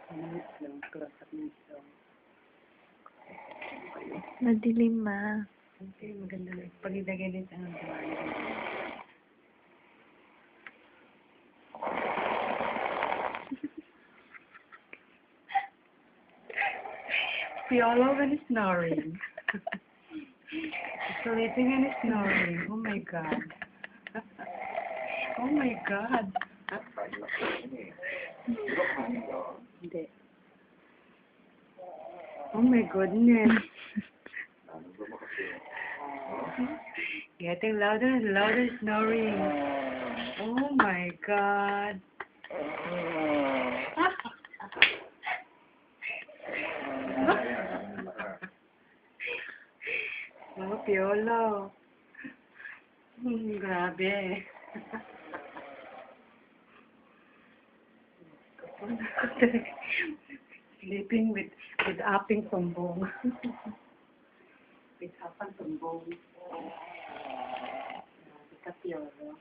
Minutes lang. Close up minutes lang. Madilim ma. Okay, maganda na. Pag ilagay din sa Piolo when he's snoring. Sleeping and snoring. Oh my God. Oh my God. Hindi. Oh my goodness. Getting louder and louder snoring. Oh my God. Oh, Piolo. Grabe. Sleeping with aping tumbong. With apang tumbong. Grabe ka, Piolo.